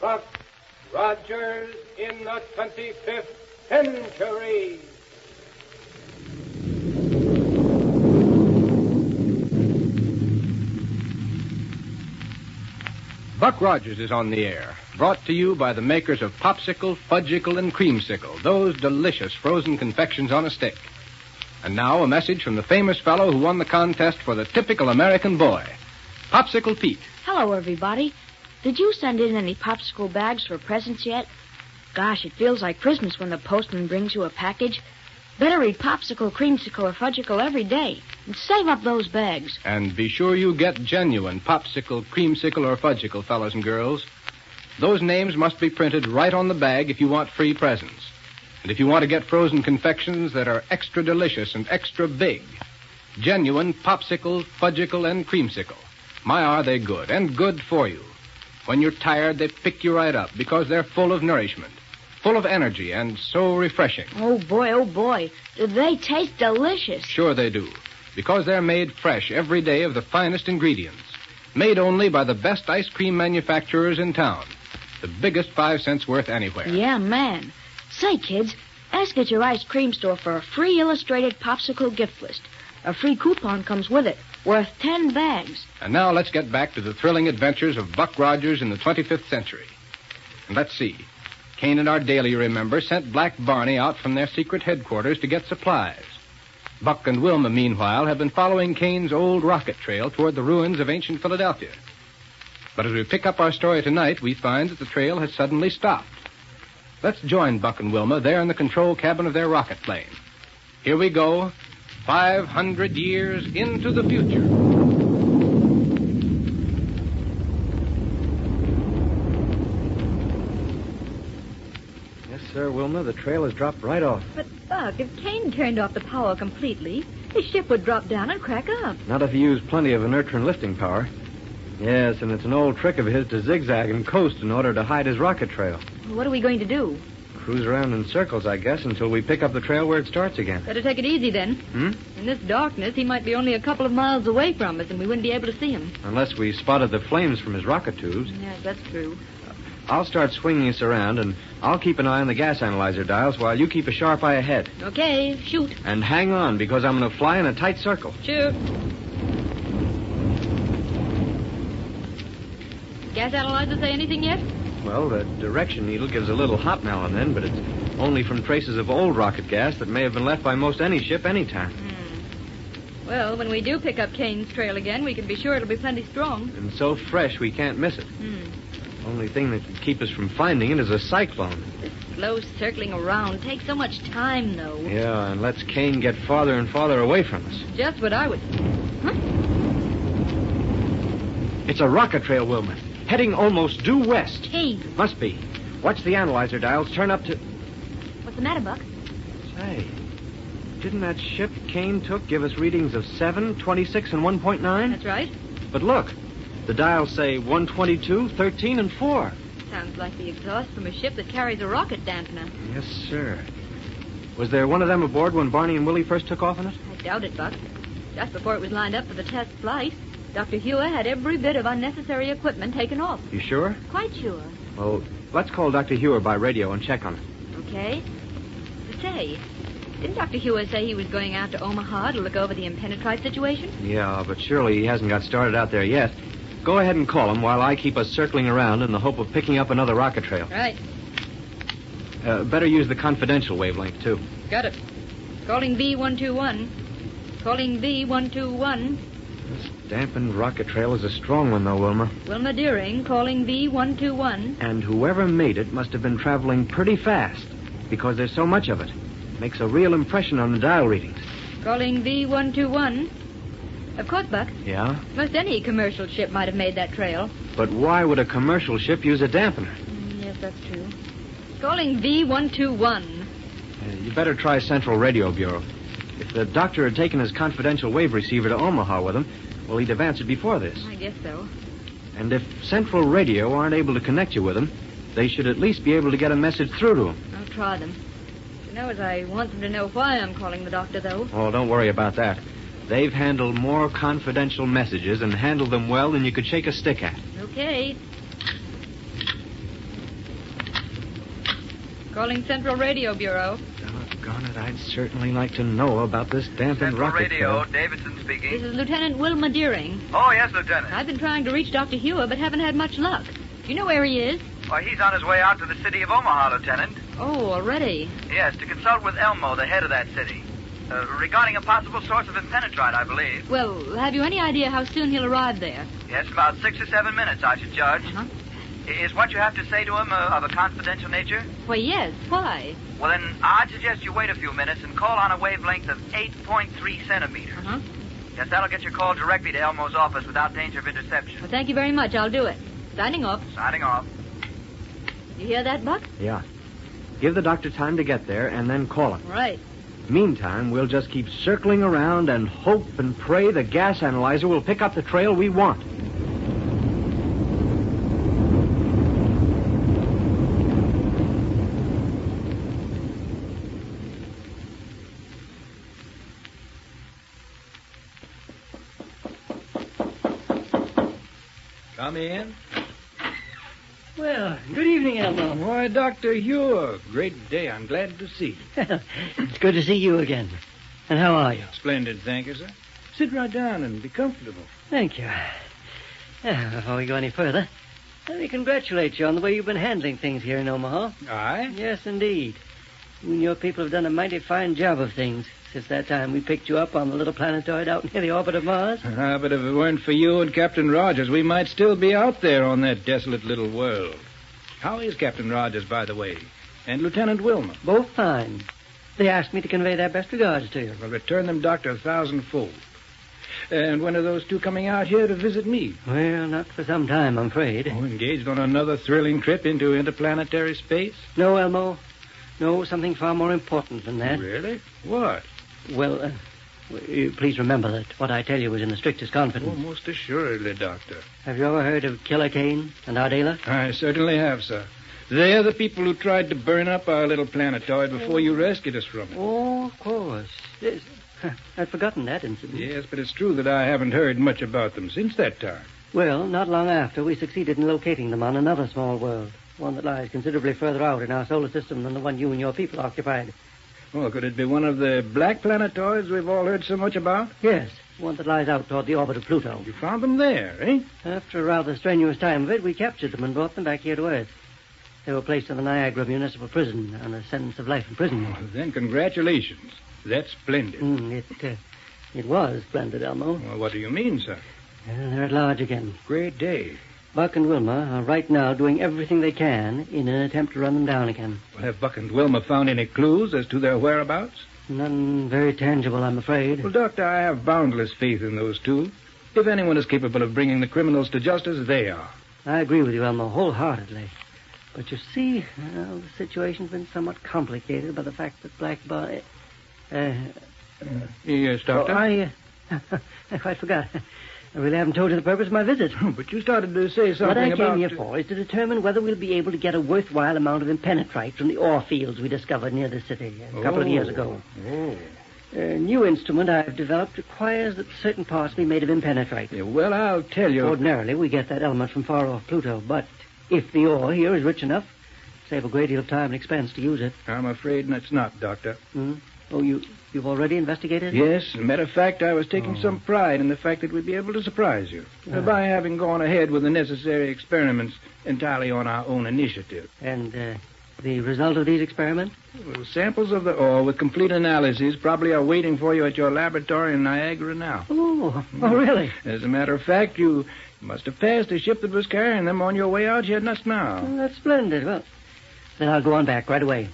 Buck Rogers in the 25th century. Buck Rogers is on the air, brought to you by the makers of Popsicle, Fudgsicle, and Creamsicle, those delicious frozen confections on a stick. And now a message from the famous fellow who won the contest for the typical American boy, Popsicle Pete. Hello, everybody. Did you send in any popsicle bags for presents yet? Gosh, it feels like Christmas when the postman brings you a package. Better read Popsicle, Creamsicle, or Fudgsicle every day and save up those bags. And be sure you get genuine Popsicle, Creamsicle, or Fudgsicle, fellas and girls. Those names must be printed right on the bag if you want free presents. And if you want to get frozen confections that are extra delicious and extra big, genuine Popsicle, Fudgsicle, and Creamsicle. My, are they good, and good for you. When you're tired, they pick you right up because they're full of nourishment, full of energy, and so refreshing. Oh, boy. Do they taste delicious? Sure they do, because they're made fresh every day of the finest ingredients, made only by the best ice cream manufacturers in town, the biggest 5 cents worth anywhere. Yeah, man. Say, kids, ask at your ice cream store for a free illustrated Popsicle gift list. A free coupon comes with it, worth 10 bags. And now let's get back to the thrilling adventures of Buck Rogers in the 25th century. And let's see. Cain and Aardala, you remember, sent Black Barney out from their secret headquarters to get supplies. Buck and Wilma, meanwhile, have been following Cain's old rocket trail toward the ruins of ancient Philadelphia. But as we pick up our story tonight, we find that the trail has suddenly stopped. Let's join Buck and Wilma there in the control cabin of their rocket plane. Here we go, 500 years into the future. Yes, sir, Wilma, the trail has dropped right off. But, Buck, if Cain turned off the power completely, his ship would drop down and crack up. Not if he used plenty of inertron lifting power. Yes, and it's an old trick of his to zigzag and coast in order to hide his rocket trail. What are we going to do? Cruise around in circles, I guess, until we pick up the trail where it starts again. Better take it easy, then. In this darkness, he might be only a couple of miles away from us, and we wouldn't be able to see him. Unless we spotted the flames from his rocket tubes. Yes, that's true. I'll start swinging us around, and I'll keep an eye on the gas analyzer dials while you keep a sharp eye ahead. Okay, shoot. And hang on, because I'm going to fly in a tight circle. Sure. Gas analyzer say anything yet? Well, the direction needle gives a little hop now and then, but it's only from traces of old rocket gas that may have been left by most any ship anytime. Well, when we do pick up Cain's trail again, we can be sure it'll be plenty strong. And so fresh we can't miss it. Only thing that can keep us from finding it is a cyclone. This slow circling around takes so much time, though. Yeah, and lets Cain get farther and farther away from us. Just what I would... Huh? It's a rocket trail, Wilma. Heading almost due west. Cain. Must be. Watch the analyzer dials turn up to... What's the matter, Buck? Say, didn't that ship Cain took give us readings of 7, 26, and 1.9? That's right. But look, the dials say 122, 13, and 4. Sounds like the exhaust from a ship that carries a rocket dampener. Yes, sir. Was there one of them aboard when Barney and Willie first took off in it? I doubt it, Buck. Just before it was lined up for the test flight, Dr. Heur had every bit of unnecessary equipment taken off. You sure? Quite sure. Well, let's call Dr. Heur by radio and check on it. Okay. Say, didn't Dr. Heur say he was going out to Omaha to look over the impenetrite situation? Yeah, but surely he hasn't got started out there yet. Go ahead and call him while I keep us circling around in the hope of picking up another rocket trail. Right. Better use the confidential wavelength, too. Got it. Calling B121. Calling B121. This dampened rocket trail is a strong one, though, Wilma. Wilma Deering, calling B121. And whoever made it must have been traveling pretty fast, because there's so much of it. Makes a real impression on the dial readings. Calling B121. Of course, Buck. Yeah? Most any commercial ship might have made that trail. But why would a commercial ship use a dampener? Yes, that's true. Calling B121. You better try Central Radio Bureau. If the doctor had taken his confidential wave receiver to Omaha with him, well, he'd have answered before this. I guess so. And if Central Radio aren't able to connect you with him, they should at least be able to get a message through to him. I'll try them. You know, as I want them to know why I'm calling the doctor, though. Oh, don't worry about that. They've handled more confidential messages and handled them well than you could shake a stick at. Okay. Calling Central Radio Bureau. Doggone it, I'd certainly like to know about this dampened Central rocket. Radio, Davidson speaking. This is Lieutenant Wilma Deering. Oh, yes, Lieutenant. I've been trying to reach Dr. Heur, but haven't had much luck. Do you know where he is? Why, he's on his way out to the city of Omaha, Lieutenant. Oh, already? Yes, to consult with Elmo, the head of that city. Regarding a possible source of impenetrite, I believe. Well, have you any idea how soon he'll arrive there? Yes, about 6 or 7 minutes, I should judge. Uh-huh. Is what you have to say to him of a confidential nature? Why, yes. Why? Well, then, I'd suggest you wait a few minutes and call on a wavelength of 8.3 centimeters. Uh-huh. Yes, that'll get your call directly to Elmo's office without danger of interception. Well, thank you very much. I'll do it. Signing off. Signing off. You hear that, Buck? Yeah. Give the doctor time to get there and then call him. Right. Meantime, we'll just keep circling around and hope and pray the gas analyzer will pick up the trail we want. Come in. Well, good evening, Elmo. Why, Dr. Heur. Great day. I'm glad to see you. It's good to see you again. And how are you? Splendid, thank you, sir. Sit right down and be comfortable. Thank you. Before we go any further, let me congratulate you on the way you've been handling things here in Omaha. Aye? Yes, indeed. You and your people have done a mighty fine job of things since that time we picked you up on the little planetoid out near the orbit of Mars. But if it weren't for you and Captain Rogers, we might still be out there on that desolate little world. How is Captain Rogers, by the way? And Lieutenant Wilma? Both fine. They asked me to convey their best regards to you. Well, return them, Doctor, 1,000-fold. And when are those two coming out here to visit me? Well, not for some time, I'm afraid. Oh, engaged on another thrilling trip into interplanetary space? No, Elmo. No, something far more important than that. Really? What? Well, please remember that what I tell you is in the strictest confidence. Oh, most assuredly, Doctor. Have you ever heard of Killer Kane and Aardala? I certainly have, sir. They're the people who tried to burn up our little planetoid before you rescued us from it. Oh, of course. Yes. I'd forgotten that incident. Yes, but it's true that I haven't heard much about them since that time. Well, not long after, we succeeded in locating them on another small world, one that lies considerably further out in our solar system than the one you and your people occupied. Well, could it be one of the black planetoids we've all heard so much about? Yes, one that lies out toward the orbit of Pluto. You found them there, eh? After a rather strenuous time of it, we captured them and brought them back here to Earth. They were placed in the Niagara Municipal Prison on a sentence of life imprisonment. Well, then, congratulations. That's splendid. It was splendid, Elmo. Well, what do you mean, sir? They're at large again. Great day. Buck and Wilma are right now doing everything they can in an attempt to run them down again. Well, have Buck and Wilma found any clues as to their whereabouts? None very tangible, I'm afraid. Well, Doctor, I have boundless faith in those two. If anyone is capable of bringing the criminals to justice, they are. I agree with you, Elmo, wholeheartedly. But you see, the situation's been somewhat complicated by the fact that Black Barney... Yes, Doctor? I quite forgot. I really haven't told you the purpose of my visit. But you started to say something about... What I came here for is to determine whether we'll be able to get a worthwhile amount of impenetrite from the ore fields we discovered near the city a couple of years ago. Oh. A new instrument I've developed requires that certain parts be made of impenetrite. Yeah, well, I'll tell you... Ordinarily, we get that element from far off Pluto, but if the ore here is rich enough, save a great deal of time and expense to use it. I'm afraid it's not, Doctor. Hmm? Oh, you've already investigated it? Yes. As a matter of fact, I was taking some pride in the fact that we'd be able to surprise you by having gone ahead with the necessary experiments entirely on our own initiative. And the result of these experiments? Well, samples of the ore with complete analyses probably are waiting for you at your laboratory in Niagara now. Oh, really? As a matter of fact, you must have passed the ship that was carrying them on your way out here just now. Oh, that's splendid. Well, then I'll go on back right away.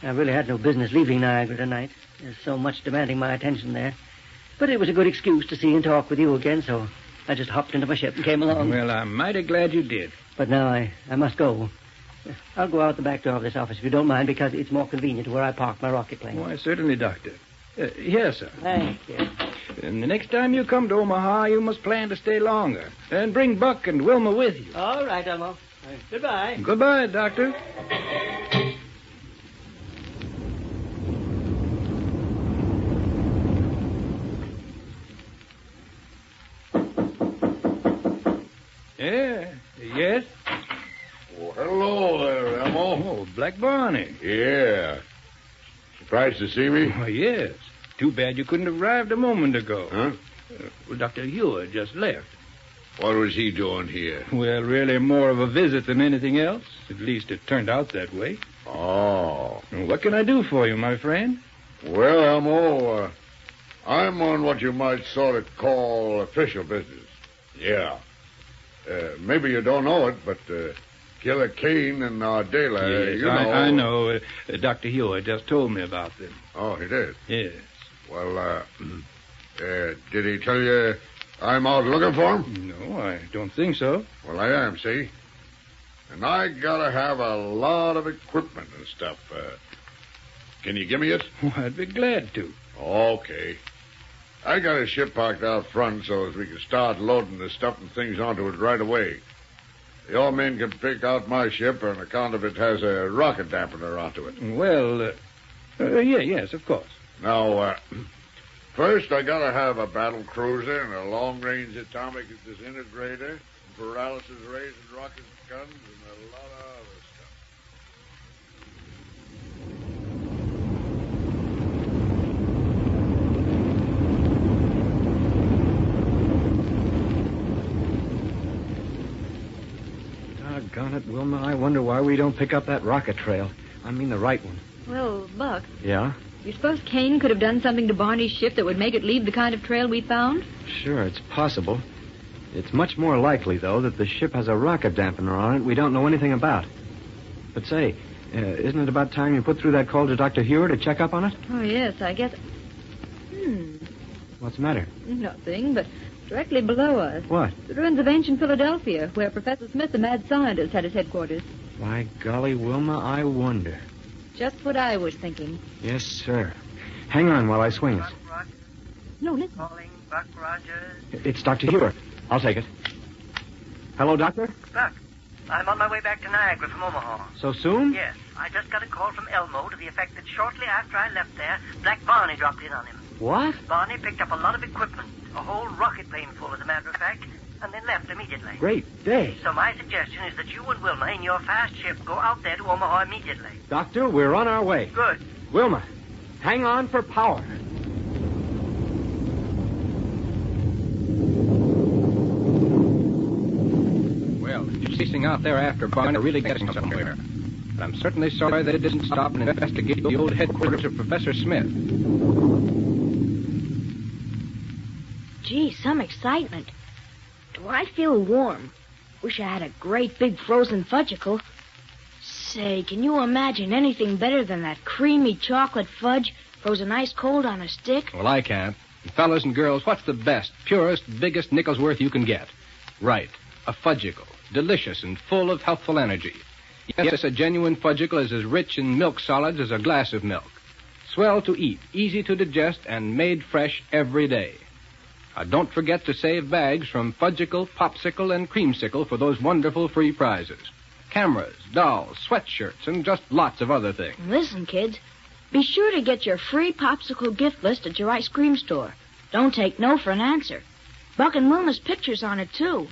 I really had no business leaving Niagara tonight. There's so much demanding my attention there. But it was a good excuse to see and talk with you again, so I just hopped into my ship and came along. Well, I'm mighty glad you did. But now I must go. I'll go out the back door of this office if you don't mind, because it's more convenient to where I park my rocket plane. Why, certainly, Doctor. Yes, sir. Thank you. And the next time you come to Omaha, you must plan to stay longer. And bring Buck and Wilma with you. All right, Elmo. Goodbye. Goodbye, Doctor. Yes? Well, hello there, Elmo. Oh, Black Barney. Yeah. Surprised to see me? Oh, yes. Too bad you couldn't have arrived a moment ago. Huh? Well, Dr. Heur just left. What was he doing here? Well, really more of a visit than anything else. At least it turned out that way. Oh. What can I do for you, my friend? Well, Elmo, I'm on what you might sort of call official business. Yeah. Maybe you don't know it, but Killer Kane and Aardala, Yes, you know... I know. Dr. Heur just told me about them. Oh, he did? Yes. Well, did he tell you I'm out looking for him? No, I don't think so. Well, I am, see? And I gotta have a lot of equipment and stuff. Can you give me it? Well, I'd be glad to. Okay. I got a ship parked out front so as we can start loading the stuff and things onto it right away. Your men can pick out my ship on account of it has a rocket dampener onto it. Well, yes, of course. Now, first I gotta have a battle cruiser and a long-range atomic disintegrator, paralysis rays and rocket guns, and a lot of other stuff. Doggone it, Wilma. I wonder why we don't pick up that rocket trail. I mean the right one. Well, Buck, Yeah? you suppose Cain could have done something to Barney's ship that would make it leave the kind of trail we found? Sure, it's possible. It's much more likely, though, that the ship has a rocket dampener on it we don't know anything about. But say, isn't it about time you put through that call to Dr. Heur to check up on it? Oh, yes, I guess. What's the matter? Nothing, but directly below us. What? The ruins of ancient Philadelphia, where Professor Smith, the mad scientist, had his headquarters. By golly, Wilma, I wonder. Just what I was thinking. Yes, sir. Hang on while I swing it. Buck Rogers No, listen. calling. Buck Rogers. It's Dr. Heur. I'll take it. Hello, Doctor? Buck, I'm on my way back to Niagara from Omaha. So soon? Yes, I just got a call from Elmo to the effect that shortly after I left there, Black Barney dropped in on him. What? Barney picked up a lot of equipment, a whole rocket plane full, as a matter of fact, and then left immediately. Great day. So my suggestion is that you and Wilma in your fast ship go out there to Omaha immediately. Doctor, we're on our way. Good. Wilma, hang on for power. Well, chasing out there after Barney really getting somewhere. But I'm certainly sorry that it didn't stop and investigate the old headquarters of Professor Smith. Gee, some excitement. Do I feel warm? Wish I had a great big frozen fudgsicle. Say, can you imagine anything better than that creamy chocolate fudge frozen ice cold on a stick? Well, I can't. And fellas and girls, what's the best, purest, biggest nickel's worth you can get? Right, a Fudgsicle. Delicious and full of healthful energy. Yes, a genuine Fudgsicle is as rich in milk solids as a glass of milk. Swell to eat, easy to digest, and made fresh every day. Don't forget to save bags from Fudgsicle, Popsicle, and Creamsicle for those wonderful free prizes. Cameras, dolls, sweatshirts, and just lots of other things. Listen, kids. Be sure to get your free Popsicle gift list at your ice cream store. Don't take no for an answer. Buck and Wilma's picture's on it, too.